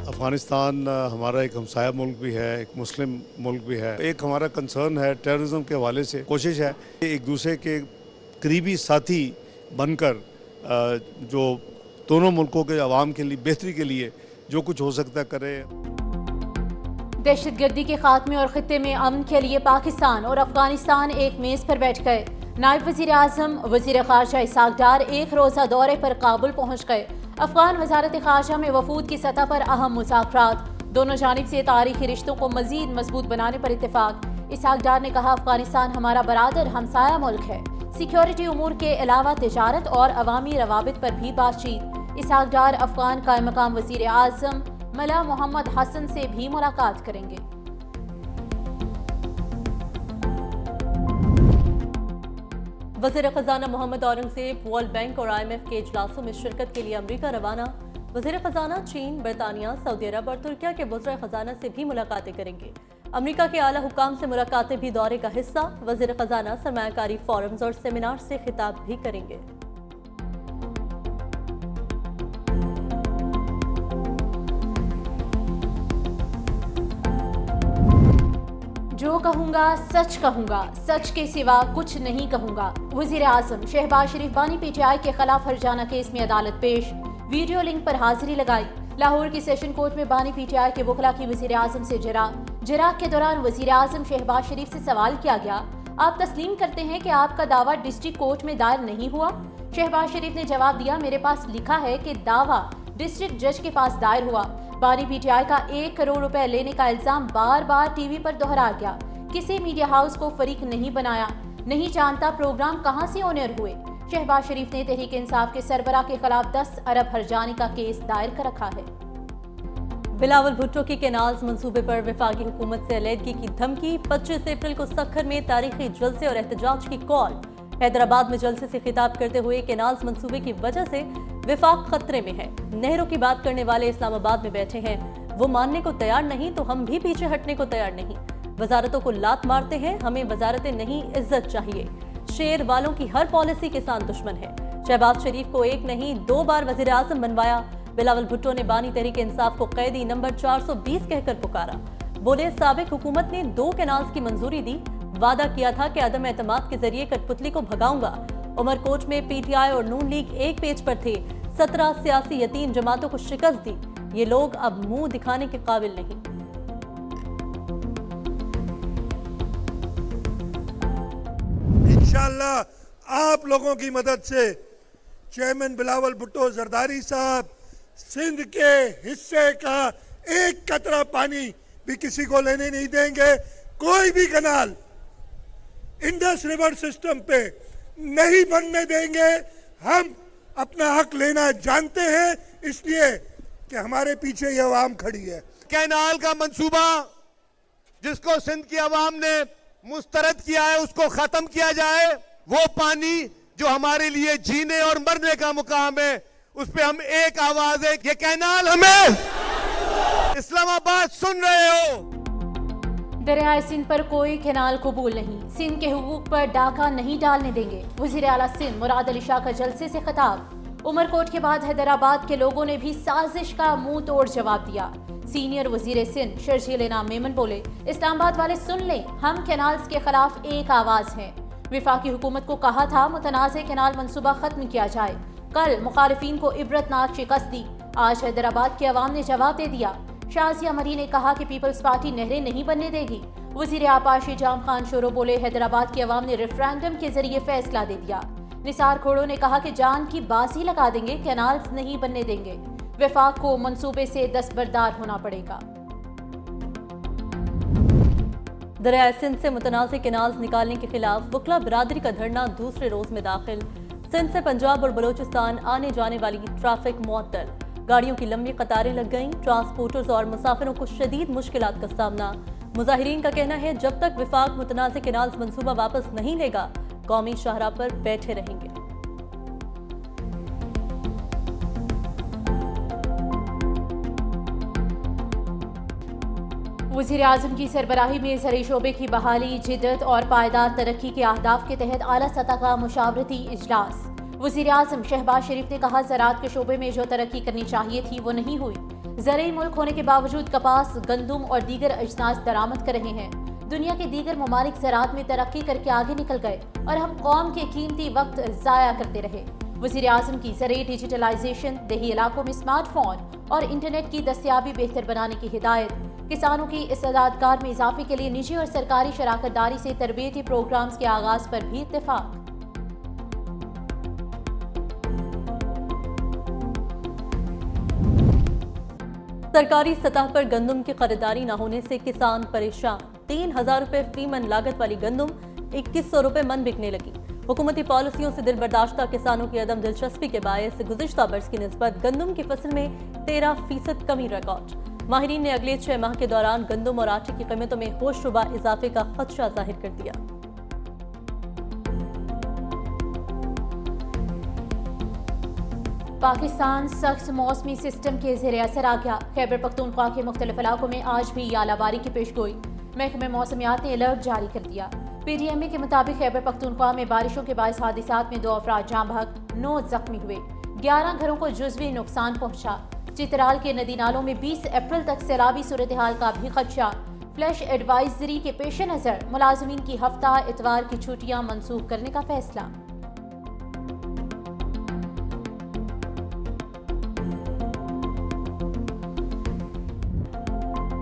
افغانستان ہمارا ایک ہمسایہ ملک بھی ہے، ایک مسلم ملک بھی ہے۔ ایک ہمارا کنسرن ہے ٹیررزم کے حوالے سے، کوشش ہے کہ ایک دوسرے کے قریبی ساتھی بن کر جو دونوں ملکوں کے عوام کے لیے بہتری کے لیے جو کچھ ہو سکتا ہے کرے۔ دہشت گردی کے خاتمے اور خطے میں امن کے لیے پاکستان اور افغانستان ایک میز پر بیٹھ گئے۔ نائب وزیر اعظم وزیر خارجہ اسحاق ڈار ایک روزہ دورے پر کابل پہنچ گئے۔ افغان وزارت خارجہ میں وفود کی سطح پر اہم مذاکرات، دونوں جانب سے تاریخی رشتوں کو مزید مضبوط بنانے پر اتفاق۔ اسحاق ڈار نے کہا افغانستان ہمارا برادر ہمسایہ ملک ہے۔ سیکیورٹی امور کے علاوہ تجارت اور عوامی روابط پر بھی بات چیت۔ اسحاق ڈار افغان قائم مقام وزیر اعظم ملا محمد حسن سے بھی ملاقات کریں گے۔ وزیر خزانہ محمد اورنگزیب ورلڈ بینک اور آئی ایم ایف کے اجلاسوں میں شرکت کے لیے امریکہ روانہ۔ وزیر خزانہ چین، برطانیہ، سعودی عرب اور ترکیہ کے وزراء خزانہ سے بھی ملاقاتیں کریں گے۔ امریکہ کے اعلیٰ حکام سے ملاقاتیں بھی دورے کا حصہ۔ وزیر خزانہ سرمایہ کاری فورمز اور سیمینار سے خطاب بھی کریں گے۔ جو کہوں گا سچ کہوں گا، سچ کے سوا کچھ نہیں کہوں گا۔ وزیر اعظم شہباز شریف بانی پی ٹی آئی کے خلاف ہرجانہ کیس میں عدالت پیش، ویڈیو لنک پر حاضری لگائی۔ لاہور کی سیشن کورٹ میں بانی پی ٹی آئی کے وکلاء کی وزیر اعظم سے جراح کے دوران وزیر اعظم شہباز شریف سے سوال کیا گیا، آپ تسلیم کرتے ہیں کہ آپ کا دعویٰ ڈسٹرکٹ کورٹ میں دائر نہیں ہوا؟ شہباز شریف نے جواب دیا، میرے پاس لکھا ہے کہ دعویٰ ڈسٹرکٹ جج کے پاس دائر ہوا۔ بانی پی ٹی آئی کا 1 کروڑ روپے لینے کا الزام بار بار ٹی وی پر دہرا گیا۔ کسی میڈیا ہاؤس کو فریق نہیں بنایا، نہیں جانتا پروگرام کہاں سے آنر ہوئے۔ شہباز شریف نے تحریک انصاف کے سربراہ کے خلاف 10 ارب ہرجانے کا کیس دائر کر رکھا ہے۔ بلاول بھٹو کی کینالز منصوبے پر وفاقی حکومت سے علیحدگی کی دھمکی۔ 25 اپریل کو سکھر میں تاریخی جلسے اور احتجاج کی کال۔ حیدرآباد میں جلسے سے خطاب کرتے ہوئے کینالز منصوبے کی وجہ سے وفاق خطرے میں ہے۔ نہروں کی بات کرنے والے اسلام آباد میں بیٹھے ہیں، وہ ماننے کو تیار نہیں تو ہم بھی پیچھے ہٹنے کو تیار نہیں۔ وزارتوں کو لات مارتے ہیں، ہمیں وزارتیں نہیں عزت چاہیے۔ شیر والوں کی ہر پالیسی کسان دشمن ہے۔ شہباز شریف کو 1 نہیں 2 بار وزیر اعظم بنوایا۔ بلاول بھٹو نے بانی تحریک انصاف کو قیدی نمبر 420 کہہ کر پکارا۔ بولے سابق حکومت نے 2 کینالز کی منظوری دی، وعدہ کیا تھا کہ عدم اعتماد کے ذریعے کٹ پتلی کو بھگاؤں گا۔ عمر کوٹ میں پی ٹی آئی اور نون لیگ ایک پیج پر تھے، 17 سیاسی یتیم جماعتوں کو شکست دی۔ یہ لوگ اب منہ دکھانے کے قابل نہیں۔ انشاءاللہ آپ لوگوں کی مدد سے چیئرمین بلاول بھٹو زرداری صاحب سندھ کے حصے کا 1 قطرہ پانی بھی کسی کو لینے نہیں دیں گے۔ کوئی بھی کنال انڈس ریور سسٹم پہ نہیں بننے دیں گے۔ ہم اپنا حق لینا جانتے ہیں، اس لیے کہ ہمارے پیچھے یہ عوام کھڑی ہے۔ کینال کا منصوبہ جس کو سندھ کی عوام نے مسترد کیا ہے اس کو ختم کیا جائے۔ وہ پانی جو ہمارے لیے جینے اور مرنے کا مقام ہے اس پہ ہم ایک آواز ہے، یہ کینال ہمیں اسلام آباد سن رہے ہو۔ دریائے سندھ پر کوئی کینال قبول نہیں، سندھ کے حقوق پر ڈاکہ نہیں ڈالنے دیں گے۔ وزیر اعلیٰ سندھ مراد علی شاہ کا جلسے سے خطاب۔ عمر کوٹ کے بعد حیدرآباد کے لوگوں نے بھی سازش کا منہ توڑ جواب دیا۔ سینئر وزیر سندھ شرجیل انعام میمن بولے، اسلام آباد والے سن لیں، ہم کینالز کے خلاف ایک آواز ہیں۔ وفاقی حکومت کو کہا تھا متنازع کینال منصوبہ ختم کیا جائے، کل مخالفین کو عبرتناک شکست دی، آج حیدرآباد کے عوام نے جواب دے دیا۔ شازیہ مری نے کہا کہ پیپلز پارٹی نہریں نہیں بننے دے گی۔ وزیر آباشی جام خان شورو بولے، حیدرآباد کی عوام نے ریفرینڈم کے ذریعے فیصلہ دے دیا۔ نثار کھوڑو نے کہا کہ جان کی بازی لگا دیں گے، کینالز نہیں بننے دیں گے، وفاق کو منصوبے سے دستبردار ہونا پڑے گا۔ دریائے سندھ سے متنازع کینالز نکالنے کے خلاف وکلاء برادری کا دھرنا دوسرے روز میں داخل۔ سندھ سے پنجاب اور بلوچستان آنے جانے والی ٹریفک معطل، گاڑیوں کی لمبی قطاریں لگ گئیں، ٹرانسپورٹرز اور مسافروں کو شدید مشکلات کا سامنا۔ مظاہرین کا کہنا ہے جب تک وفاق متنازع کینالز منصوبہ واپس نہیں لے گا، قومی شاہراہ پر بیٹھے رہیں گے۔ وزیر اعظم کی سربراہی میں زرعی شعبے کی بحالی، جدت اور پائیدار ترقی کے اہداف کے تحت اعلیٰ سطح کا مشاورتی اجلاس۔ وزیر اعظم شہباز شریف نے کہا زراعت کے شعبے میں جو ترقی کرنی چاہیے تھی وہ نہیں ہوئی۔ زرعی ملک ہونے کے باوجود کپاس، گندم اور دیگر اجناس درآمد کر رہے ہیں۔ دنیا کے دیگر ممالک زراعت میں ترقی کر کے آگے نکل گئے اور ہم قوم کے قیمتی وقت ضائع کرتے رہے۔ وزیر اعظم کی زرعی ڈیجیٹلائزیشن، دیہی علاقوں میں اسمارٹ فون اور انٹرنیٹ کی دستیابی بہتر بنانے کی ہدایت، کسانوں کی استعداد کار میں اضافے کے لیے نجی اور سرکاری شراکت داری سے تربیتی پروگرامز کے آغاز پر بھی اتفاق۔ سرکاری سطح پر گندم کی خریداری نہ ہونے سے کسان پریشان۔ 3000 روپے فی من لاگت والی گندم 2100 روپے من بکنے لگی۔ حکومتی پالیسیوں سے دل برداشتہ کسانوں کی عدم دلچسپی کے باعث گزشتہ برس کی نسبت گندم کی فصل میں 13% کمی ریکارڈ۔ ماہرین نے اگلے 6 ماہ کے دوران گندم اور آٹے کی قیمتوں میں ہوش ربا اضافے کا خدشہ ظاہر کر دیا۔ پاکستان سخت موسمی سسٹم کے زیر اثر آ گیا۔ خیبر پختونخوا کے مختلف علاقوں میں آج بھی ژالہ باری کی پیش گوئی۔ محکمہ موسمیات نے الرٹ جاری کر دیا۔ پی ڈی ایم اے کے مطابق خیبر پختونخوا میں بارشوں کے باعث حادثات میں 2 افراد جاں بحق، 9 زخمی ہوئے، 11 گھروں کو جزوی نقصان پہنچا۔ چترال کے ندی نالوں میں 20 اپریل تک سیلابی صورتحال کا بھی خدشہ۔ فلیش ایڈوائزری کے پیش نظر ملازمین کی ہفتہ اتوار کی چھٹیاں منسوخ کرنے کا فیصلہ۔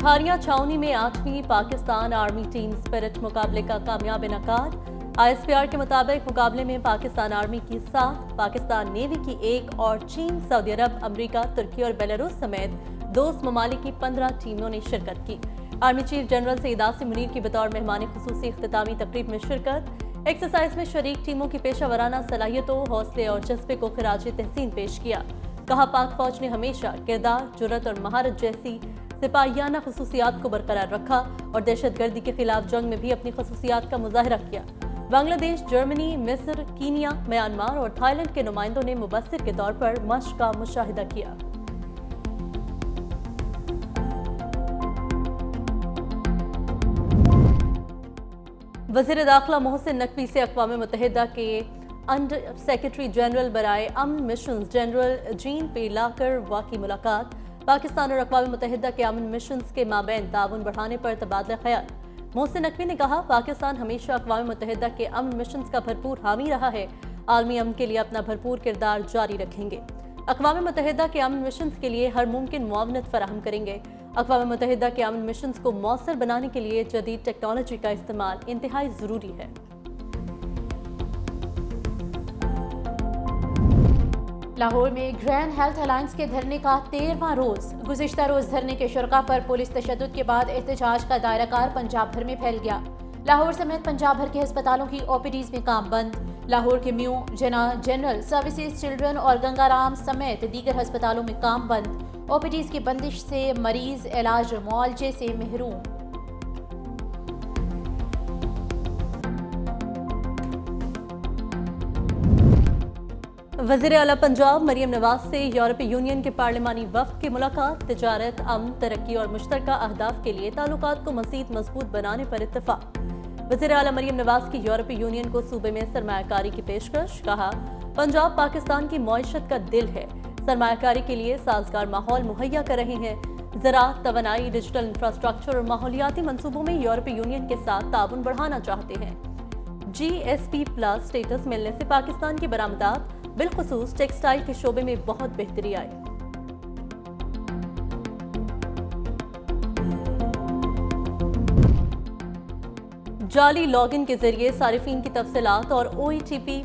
کھاریاں چھاؤنی میں 8ویں پاکستان آرمی ٹیم اسپرٹ مقابلے کا کامیاب انعقاد۔ آئی ایس پی آر کے مطابق مقابلے میں پاکستان آرمی کی 7، پاکستان نیوی کی 1 اور چین، سعودی عرب، امریکہ، ترکی اور بیلاروس سمیت دوست ممالک کی 15 ٹیموں نے شرکت کی۔ آرمی چیف جنرل سعید عاصم منیر کی بطور مہمان خصوصی اختتامی تقریب میں شرکت۔ ایکسرسائز میں شریک ٹیموں کی پیشہ ورانہ صلاحیتوں، حوصلے اور جذبے کو خراج تحسین پیش کیا۔ کہا پاک فوج نے ہمیشہ کردار، جرأت اور مہارت جیسی سپاہیانہ خصوصیات کو برقرار رکھا اور دہشت گردی کے خلاف جنگ میں بھی اپنی خصوصیات کا مظاہرہ کیا۔ بنگلہ دیش، جرمنی، مصر، کینیا، میانمار اور تھائی لینڈ کے نمائندوں نے مبصر کے طور پر مشق کا مشاہدہ کیا۔ وزیر داخلہ محسن نقوی سے اقوام متحدہ کے انڈر سیکرٹری جنرل برائے امن مشنز جنرل جین پی لاکر کی ملاقات۔ پاکستان اور اقوام متحدہ کے امن مشنز کے مابین تعاون بڑھانے پر تبادلہ خیال۔ محسن نقوی نے کہا پاکستان ہمیشہ اقوام متحدہ کے امن مشنز کا بھرپور حامی رہا ہے، عالمی امن کے لیے اپنا بھرپور کردار جاری رکھیں گے۔ اقوام متحدہ کے امن مشنز کے لیے ہر ممکن معاونت فراہم کریں گے۔ اقوام متحدہ کے امن مشنز کو مؤثر بنانے کے لیے جدید ٹیکنالوجی کا استعمال انتہائی ضروری ہے۔ لاہور میں گرینڈ ہیلتھ الائنس کے دھرنے کا 13واں روز۔ گزشتہ روز دھرنے کے شرکاء پر پولیس تشدد کے بعد احتجاج کا دائرہ کار پنجاب بھر میں پھیل گیا۔ لاہور سمیت پنجاب بھر کے ہسپتالوں کی او پی ڈیز میں کام بند۔ لاہور کے میو، جنرل سروسز، چلڈرن اور گنگا رام سمیت دیگر ہسپتالوں میں کام بند۔ او پی ڈیز کی بندش سے مریض علاج معالجے سے محروم۔ وزیر اعلیٰ پنجاب مریم نواز سے یورپی یونین کے پارلیمانی وفد کی ملاقات۔ تجارت، امن، ترقی اور مشترکہ اہداف کے لیے تعلقات کو مزید مضبوط بنانے پر اتفاق۔ وزیر اعلیٰ مریم نواز کی یورپی یونین کو صوبے میں سرمایہ کاری کی پیشکش۔ کہا پنجاب پاکستان کی معیشت کا دل ہے، سرمایہ کاری کے لیے سازگار ماحول مہیا کر رہے ہیں۔ زراعت، توانائی، ڈیجیٹل انفراسٹرکچر اور ماحولیاتی منصوبوں میں یورپی یونین کے ساتھ تعاون بڑھانا چاہتے ہیں۔ جی ایس پی پلس سٹیٹس ملنے سے پاکستان کی برآمدات بالخصوص ٹیکسٹائل کے شعبے میں بہت بہتری آئی۔ جعلی لاگ ان کے ذریعے صارفین کی تفصیلات اور او ای ٹی پی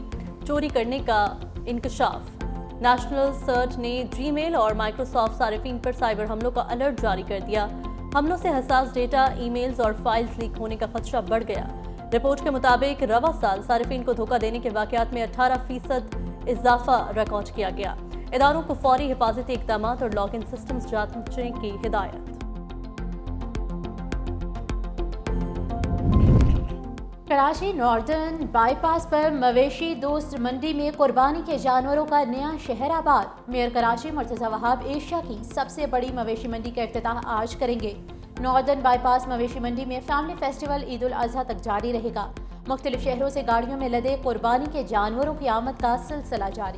چوری کرنے کا انکشاف۔ نیشنل سرچ نے جی میل اور مائکروسافٹ صارفین پر سائبر حملوں کا الرٹ جاری کر دیا۔ حملوں سے حساس ڈیٹا، ای میلز اور فائلز لیک ہونے کا خدشہ بڑھ گیا۔ رپورٹ کے مطابق رواں سال صارفین کو دھوکہ دینے کے واقعات میں 18% اضافہ ریکارڈ کیا گیا۔ اداروں کو فوری حفاظتی اقدامات اور لاگ ان سسٹمز جانچنے کی ہدایت۔ کراچی ناردرن بائی پاس پر مویشی دوست منڈی میں قربانی کے جانوروں کا نیا شہر آباد۔ میئر کراچی مرتضی وہاب ایشیا کی سب سے بڑی مویشی منڈی کا افتتاح آج کریں گے۔ ناردرن بائی پاس مویشی منڈی میں فیملی فیسٹیول عید الاضحیٰ تک جاری رہے گا۔ مختلف شہروں سے گاڑیوں میں لدے قربانی کے جانوروں کی آمد کا سلسلہ جاری۔